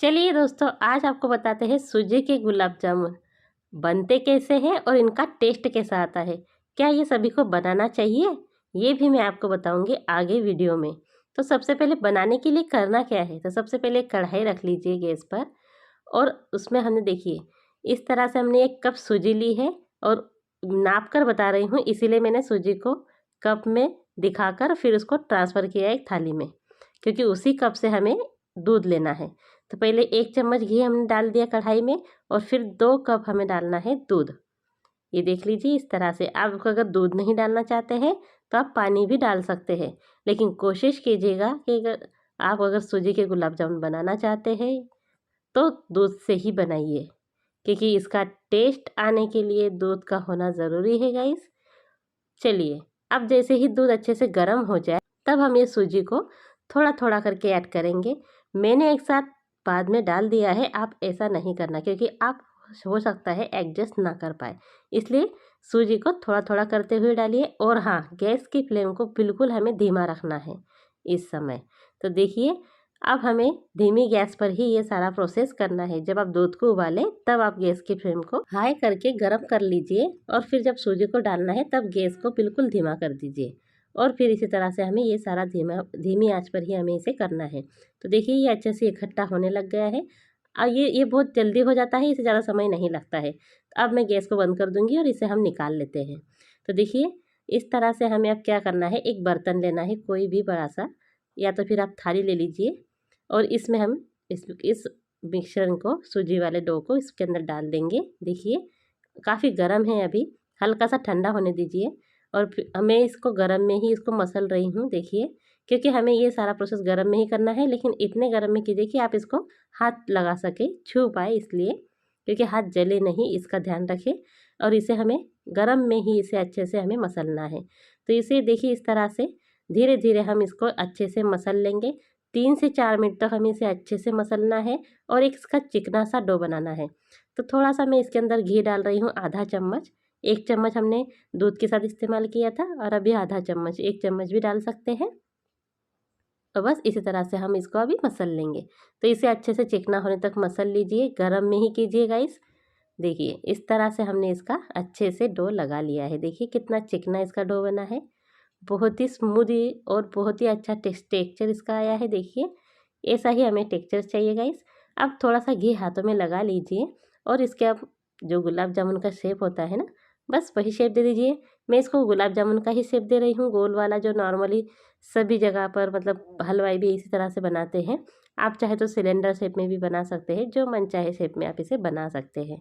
चलिए दोस्तों, आज आपको बताते हैं सूजी के गुलाब जामुन बनते कैसे हैं और इनका टेस्ट कैसा आता है। क्या ये सभी को बनाना चाहिए, ये भी मैं आपको बताऊंगी आगे वीडियो में। तो सबसे पहले बनाने के लिए करना क्या है, तो सबसे पहले कढ़ाई रख लीजिए गैस पर और उसमें हमने देखिए इस तरह से हमने 1 कप सूजी ली है और नाप कर बता रही हूँ, इसीलिए मैंने सूजी को कप में दिखाकर फिर उसको ट्रांसफ़र किया एक थाली में, क्योंकि उसी कप से हमें दूध लेना है। तो पहले 1 चम्मच घी हमने डाल दिया कढ़ाई में और फिर 2 कप हमें डालना है दूध। ये देख लीजिए इस तरह से। आप अगर दूध नहीं डालना चाहते हैं तो आप पानी भी डाल सकते हैं, लेकिन कोशिश कीजिएगा कि अगर सूजी के गुलाब जामुन बनाना चाहते हैं तो दूध से ही बनाइए, क्योंकि इसका टेस्ट आने के लिए दूध का होना ज़रूरी है गाइस। चलिए, अब जैसे ही दूध अच्छे से गर्म हो जाए तब हम ये सूजी को थोड़ा थोड़ा करके ऐड करेंगे। मैंने एक साथ बाद में डाल दिया है, आप ऐसा नहीं करना, क्योंकि आप हो सकता है एडजस्ट ना कर पाए, इसलिए सूजी को थोड़ा थोड़ा करते हुए डालिए। और हाँ, गैस की फ्लेम को बिल्कुल हमें धीमा रखना है इस समय। तो देखिए, अब हमें धीमी गैस पर ही ये सारा प्रोसेस करना है। जब आप दूध को उबालें तब आप गैस की फ्लेम को हाई करके गर्म कर लीजिए और फिर जब सूजी को डालना है तब गैस को बिल्कुल धीमा कर दीजिए और फिर इसी तरह से हमें ये सारा धीमी आंच पर ही हमें इसे करना है। तो देखिए ये अच्छे से इकट्ठा होने लग गया है और ये बहुत जल्दी हो जाता है, इसे ज़्यादा समय नहीं लगता है। तो अब मैं गैस को बंद कर दूंगी और इसे हम निकाल लेते हैं। तो देखिए इस तरह से हमें अब क्या करना है, एक बर्तन लेना है कोई भी बड़ा सा, या तो फिर आप थाली ले लीजिए और इसमें हम इस मिश्रण को, सूजी वाले डो को इसके अंदर डाल देंगे। देखिए काफ़ी गर्म है, अभी हल्का सा ठंडा होने दीजिए और मैं इसको गर्म में ही इसको मसल रही हूँ। देखिए, क्योंकि हमें ये सारा प्रोसेस गर्म में ही करना है, लेकिन इतने गर्म में कीजिए कि आप इसको हाथ लगा सके, छू पाए, इसलिए क्योंकि हाथ जले नहीं, इसका ध्यान रखें। और इसे हमें गर्म में ही इसे अच्छे से हमें मसलना है। तो इसे देखिए इस तरह से धीरे धीरे हम इसको अच्छे से मसल लेंगे। 3 से 4 मिनट तक हमें इसे अच्छे से मसलना है और एक इसका चिकना सा डो बनाना है। तो थोड़ा सा मैं इसके अंदर घी डाल रही हूँ, आधा चम्मच। 1 चम्मच हमने दूध के साथ इस्तेमाल किया था और अभी आधा चम्मच, 1 चम्मच भी डाल सकते हैं। और बस इसी तरह से हम इसको अभी मसल लेंगे। तो इसे अच्छे से चिकना होने तक मसल लीजिए, गरम में ही कीजिए गाइस। देखिए इस तरह से हमने इसका अच्छे से डो लगा लिया है। देखिए कितना चिकना इसका डो बना है, बहुत ही स्मूदी और बहुत ही अच्छा टेक्सचर इसका आया है। देखिए ऐसा ही हमें टेक्सचर चाहिए गाइस। अब थोड़ा सा घी हाथों में लगा लीजिए और इसके अब जो गुलाब जामुन का शेप होता है ना, बस वही शेप दे दीजिए। मैं इसको गुलाब जामुन का ही शेप दे रही हूँ, गोल वाला, जो नॉर्मली सभी जगह पर मतलब हलवाई भी इसी तरह से बनाते हैं। आप चाहे तो सिलेंडर शेप में भी बना सकते हैं, जो मन चाहे शेप में आप इसे बना सकते हैं।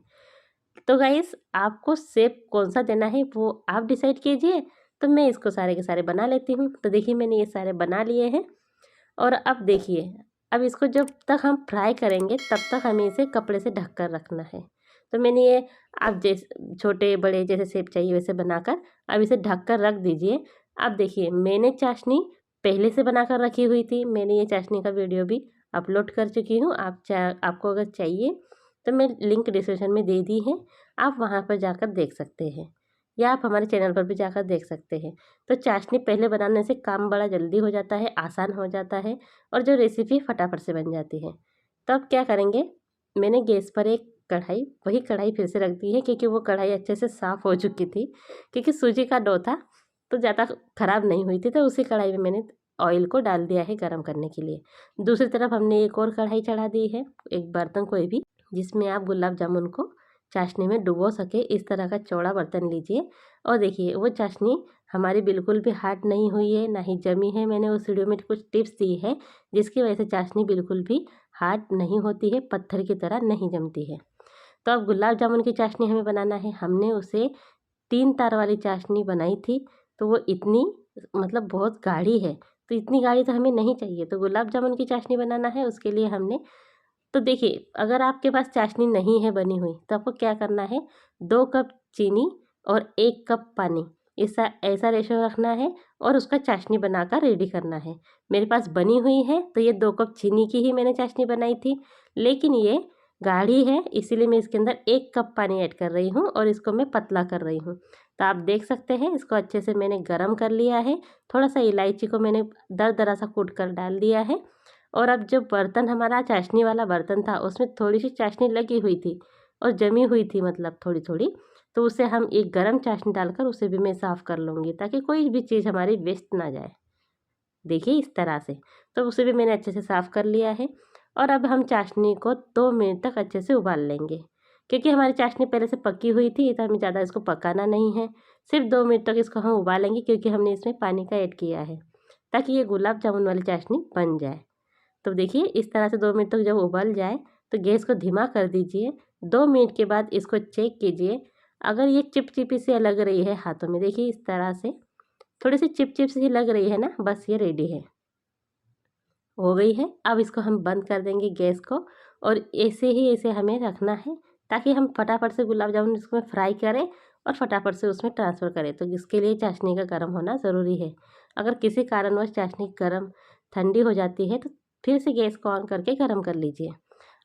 तो गाइस आपको शेप कौन सा देना है वो आप डिसाइड कीजिए। तो मैं इसको सारे के सारे बना लेती हूँ। तो देखिए मैंने ये सारे बना लिए हैं और अब देखिए, अब इसको जब तक हम फ्राई करेंगे तब तक हमें इसे कपड़े से ढक कर रखना है। तो मैंने ये, आप जैसे छोटे बड़े जैसे शेप चाहिए वैसे बनाकर अब इसे ढक कर रख दीजिए। अब देखिए मैंने चाशनी पहले से बनाकर रखी हुई थी, मैंने ये चाशनी का वीडियो भी अपलोड कर चुकी हूँ। आपको अगर चाहिए तो मैं लिंक डिस्क्रिप्शन में दे दी है, आप वहाँ पर जाकर देख सकते हैं, या आप हमारे चैनल पर भी जाकर देख सकते हैं। तो चाशनी पहले बनाने से काम बड़ा जल्दी हो जाता है, आसान हो जाता है और जो रेसिपी फटाफट से बन जाती है। तो अब क्या करेंगे, मैंने गैस पर एक कढ़ाई, वही कढ़ाई फिर से रख दी है, क्योंकि वो कढ़ाई अच्छे से साफ़ हो चुकी थी, क्योंकि सूजी का डो था तो ज़्यादा ख़राब नहीं हुई थी। तो उसी कढ़ाई में मैंने ऑयल को डाल दिया है गर्म करने के लिए। दूसरी तरफ हमने एक और कढ़ाई चढ़ा दी है, एक बर्तन कोई भी जिसमें आप गुलाब जामुन को चाशनी में डुबो सके, इस तरह का चौड़ा बर्तन लीजिए। और देखिए वो चाशनी हमारी बिल्कुल भी हार्ड नहीं हुई है, ना ही जमी है। मैंने उस वीडियो में कुछ टिप्स दी है जिसकी वजह से चाशनी बिल्कुल भी हार्ड नहीं होती है, पत्थर की तरह नहीं जमती है। तो अब गुलाब जामुन की चाशनी हमें बनाना है। हमने उसे 3 तार वाली चाशनी बनाई थी, तो वो इतनी मतलब बहुत गाढ़ी है, तो इतनी गाढ़ी तो हमें नहीं चाहिए। तो गुलाब जामुन की चाशनी बनाना है, उसके लिए हमने, तो देखिए अगर आपके पास चाशनी नहीं है बनी हुई तो आपको क्या करना है, 2 कप चीनी और 1 कप पानी, ऐसा ऐसा रेशो रखना है और उसका चाशनी बनाकर रेडी करना है। मेरे पास बनी हुई है तो ये 2 कप चीनी की ही मैंने चाशनी बनाई थी, लेकिन ये गाढ़ी है इसीलिए मैं इसके अंदर 1 कप पानी ऐड कर रही हूँ और इसको मैं पतला कर रही हूँ। तो आप देख सकते हैं इसको अच्छे से मैंने गर्म कर लिया है। थोड़ा सा इलायची को मैंने दरदरा सा कूट कर डाल दिया है और अब जो बर्तन हमारा चाशनी वाला बर्तन था उसमें थोड़ी सी चाशनी लगी हुई थी और जमी हुई थी, मतलब थोड़ी थोड़ी, तो उसे हम एक गरम चाशनी डालकर उसे भी मैं साफ़ कर लूँगी ताकि कोई भी चीज़ हमारी वेस्ट ना जाए। देखिए इस तरह से, तो उसे भी मैंने अच्छे से साफ़ कर लिया है। और अब हम चाशनी को 2 मिनट तक अच्छे से उबाल लेंगे, क्योंकि हमारी चाशनी पहले से पकी हुई थी तो हमें ज़्यादा इसको पकाना नहीं है। सिर्फ 2 मिनट तक इसको हम उबालेंगे, क्योंकि हमने इसमें पानी का ऐड किया है ताकि ये गुलाब जामुन वाली चाशनी बन जाए। तो देखिए इस तरह से 2 मिनट तक जब उबल जाए तो गैस को धीमा कर दीजिए। 2 मिनट के बाद इसको चेक कीजिए, अगर ये चिपचिपी सी लग रही है हाथों में, देखिए इस तरह से थोड़ी सी चिपचिप सी लग रही है ना, बस ये रेडी है, हो गई है। अब इसको हम बंद कर देंगे गैस को, और ऐसे हमें रखना है ताकि हम फटाफट से गुलाब जामुन इसमें फ्राई करें और फटाफट से उसमें ट्रांसफ़र करें। तो इसके लिए चाशनी का गर्म होना ज़रूरी है। अगर किसी कारणवश चाशनी गर्म ठंडी हो जाती है तो फिर से गैस को ऑन करके गर्म कर लीजिए।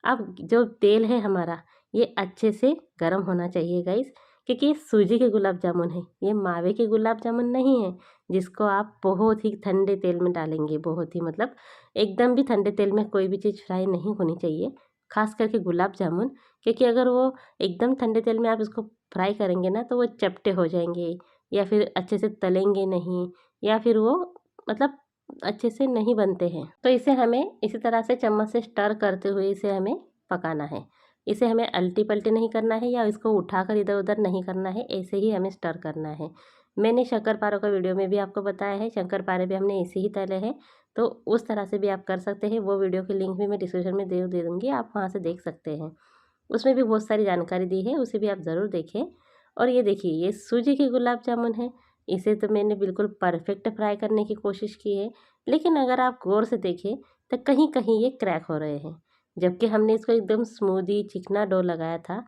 अब जो तेल है हमारा ये अच्छे से गर्म होना चाहिए गाइस, क्योंकि ये सूजी के गुलाब जामुन है, ये मावे के गुलाब जामुन नहीं है जिसको आप बहुत ही ठंडे तेल में डालेंगे। बहुत ही मतलब एकदम भी ठंडे तेल में कोई भी चीज़ फ्राई नहीं होनी चाहिए, खास करके गुलाब जामुन, क्योंकि अगर वो एकदम ठंडे तेल में आप इसको फ्राई करेंगे ना तो वो चपटे हो जाएंगे, या फिर अच्छे से तलेंगे नहीं, या फिर वो मतलब अच्छे से नहीं बनते हैं। तो इसे हमें इसी तरह से चम्मच से स्टर करते हुए इसे हमें पकाना है। इसे हमें अल्टी पल्टी नहीं करना है या इसको उठाकर इधर उधर नहीं करना है, ऐसे ही हमें स्टर करना है। मैंने शक्करपारों का वीडियो में भी आपको बताया है, शक्करपारे भी हमने ऐसे ही तले हैं, तो उस तरह से भी आप कर सकते हैं। वो वीडियो की लिंक भी मैं डिस्क्रिप्शन में दे दूँगी, आप वहाँ से देख सकते हैं। उसमें भी बहुत सारी जानकारी दी है, उसे भी आप ज़रूर देखें। और ये देखिए ये सूजी के गुलाब जामुन है, इसे तो मैंने बिल्कुल परफेक्ट फ्राई करने की कोशिश की है, लेकिन अगर आप गौर से देखें तो कहीं कहीं ये क्रैक हो रहे हैं, जबकि हमने इसको एकदम स्मूदी चिकना डो लगाया था।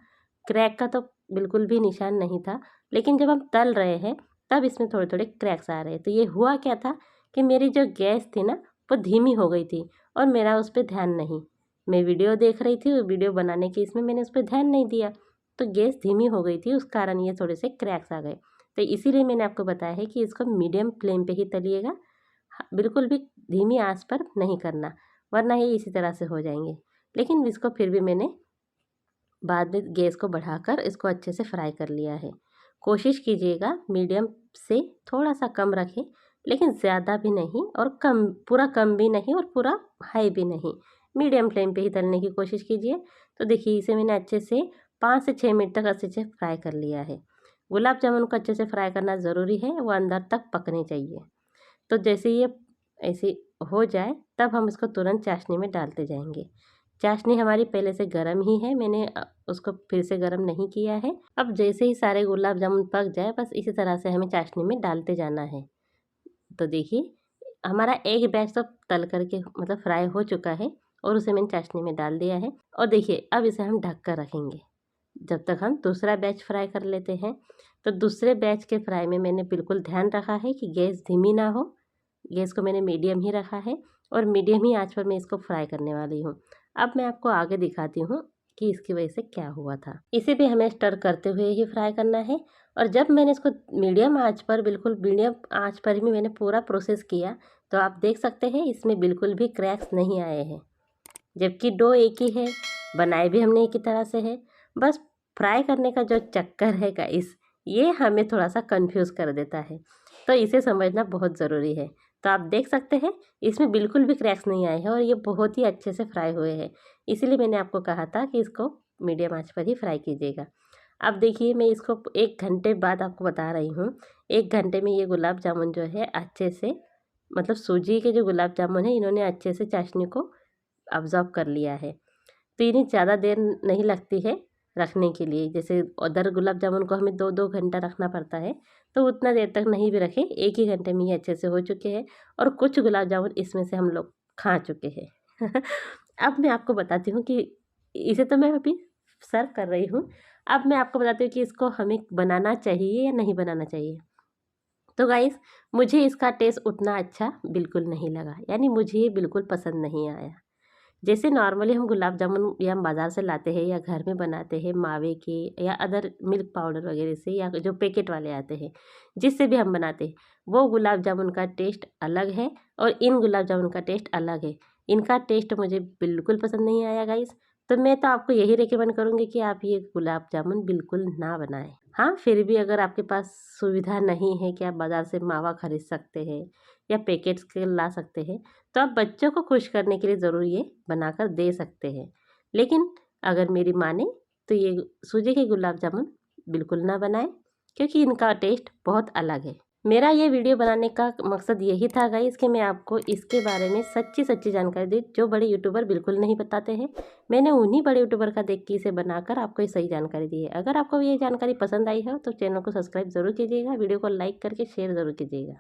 क्रैक का तो बिल्कुल भी निशान नहीं था, लेकिन जब हम तल रहे हैं तब इसमें थोड़े थोड़े क्रैक्स आ रहे हैं। तो ये हुआ क्या था कि मेरी जो गैस थी ना वो धीमी हो गई थी और मेरा उस पर ध्यान नहीं, मैं वीडियो देख रही थी, वीडियो बनाने की इसमें मैंने उस पर ध्यान नहीं दिया, तो गैस धीमी हो गई थी, उस कारण ये थोड़े से क्रैक्स आ गए। तो इसीलिए मैंने आपको बताया है कि इसको मीडियम फ्लेम पे ही तलिएगा, बिल्कुल भी धीमी आंच पर नहीं करना, वरना ये इसी तरह से हो जाएंगे। लेकिन इसको फिर भी मैंने बाद में गैस को बढ़ाकर इसको अच्छे से फ्राई कर लिया है। कोशिश कीजिएगा मीडियम से थोड़ा सा कम रखें, लेकिन ज़्यादा भी नहीं और कम, पूरा कम भी नहीं और पूरा हाई भी नहीं, मीडियम फ्लेम पे ही तलने की कोशिश कीजिए। तो देखिए इसे मैंने अच्छे से 5 से 6 मिनट तक अच्छे से फ्राई कर लिया है। गुलाब जामुन को अच्छे से फ्राई करना ज़रूरी है, वो अंदर तक पकने चाहिए। तो जैसे ये ऐसे हो जाए तब हम इसको तुरंत चाशनी में डालते जाएंगे। चाशनी हमारी पहले से गर्म ही है, मैंने उसको फिर से गर्म नहीं किया है। अब जैसे ही सारे गुलाब जामुन पक जाए बस इसी तरह से हमें चाशनी में डालते जाना है। तो देखिए हमारा एक बैच तो तल करके मतलब फ्राई हो चुका है और उसे मैंने चाशनी में डाल दिया है। और देखिए अब इसे हम ढक कर रखेंगे जब तक हम दूसरा बैच फ्राई कर लेते हैं। तो दूसरे बैच के फ्राई में मैंने बिल्कुल ध्यान रखा है कि गैस धीमी ना हो, गैस को मैंने मीडियम ही रखा है और मीडियम ही आंच पर मैं इसको फ्राई करने वाली हूँ। अब मैं आपको आगे दिखाती हूँ कि इसकी वजह से क्या हुआ था। इसे भी हमें स्टर करते हुए ही फ्राई करना है। और जब मैंने इसको मीडियम आंच पर, बिल्कुल मीडियम आंच पर ही मैंने पूरा प्रोसेस किया, तो आप देख सकते हैं इसमें बिल्कुल भी क्रैक्स नहीं आए हैं, जबकि डो एक ही है, बनाए भी हमने एक ही तरह से है। बस फ्राई करने का जो चक्कर है गाइस, ये हमें थोड़ा सा कंफ्यूज कर देता है, तो इसे समझना बहुत ज़रूरी है। तो आप देख सकते हैं इसमें बिल्कुल भी क्रैक्स नहीं आए हैं और ये बहुत ही अच्छे से फ्राई हुए हैं। इसीलिए मैंने आपको कहा था कि इसको मीडियम आंच पर ही फ्राई कीजिएगा। अब देखिए मैं इसको 1 घंटे बाद आपको बता रही हूँ। 1 घंटे में ये गुलाब जामुन जो है अच्छे से, मतलब सूजी के जो गुलाब जामुन है इन्होंने अच्छे से चाशनी को ऑब्जॉर्व कर लिया है। तो इन्हें ज़्यादा देर नहीं लगती है रखने के लिए, जैसे अदर गुलाब जामुन को हमें 2-2 घंटा रखना पड़ता है, तो उतना देर तक नहीं भी रखें, 1 ही घंटे में ये अच्छे से हो चुके हैं और कुछ गुलाब जामुन इसमें से हम लोग खा चुके हैं। अब मैं आपको बताती हूँ कि इसे तो मैं अभी सर्व कर रही हूँ, अब मैं आपको बताती हूँ कि इसको हमें बनाना चाहिए या नहीं बनाना चाहिए। तो गाइस मुझे इसका टेस्ट उतना अच्छा बिल्कुल नहीं लगा, यानी मुझे ये बिल्कुल पसंद नहीं आया। जैसे नॉर्मली हम गुलाब जामुन या हम बाज़ार से लाते हैं या घर में बनाते हैं मावे के या अदर मिल्क पाउडर वगैरह से, या जो पैकेट वाले आते हैं जिससे भी हम बनाते हैं, वो गुलाब जामुन का टेस्ट अलग है और इन गुलाब जामुन का टेस्ट अलग है। इनका टेस्ट मुझे बिल्कुल पसंद नहीं आया गाइस। तो मैं तो आपको यही रिकमेंड करूँगी कि आप ये गुलाब जामुन बिल्कुल ना बनाएं। हाँ, फिर भी अगर आपके पास सुविधा नहीं है कि आप बाज़ार से मावा खरीद सकते हैं या पैकेट्स के ला सकते हैं, तो आप बच्चों को खुश करने के लिए ज़रूर ये बनाकर दे सकते हैं। लेकिन अगर मेरी माने तो ये सूजी के गुलाब जामुन बिल्कुल ना बनाएं, क्योंकि इनका टेस्ट बहुत अलग है। मेरा ये वीडियो बनाने का मकसद यही था गाइस कि मैं आपको इसके बारे में सच्ची जानकारी दी, जो बड़े यूट्यूबर बिल्कुल नहीं बताते हैं। मैंने उन्हीं बड़े यूट्यूबर का देख के इसे बनाकर आपको ये सही जानकारी दी है। अगर आपको ये जानकारी पसंद आई हो तो चैनल को सब्सक्राइब ज़रूर कीजिएगा, वीडियो को लाइक करके शेयर ज़रूर कीजिएगा।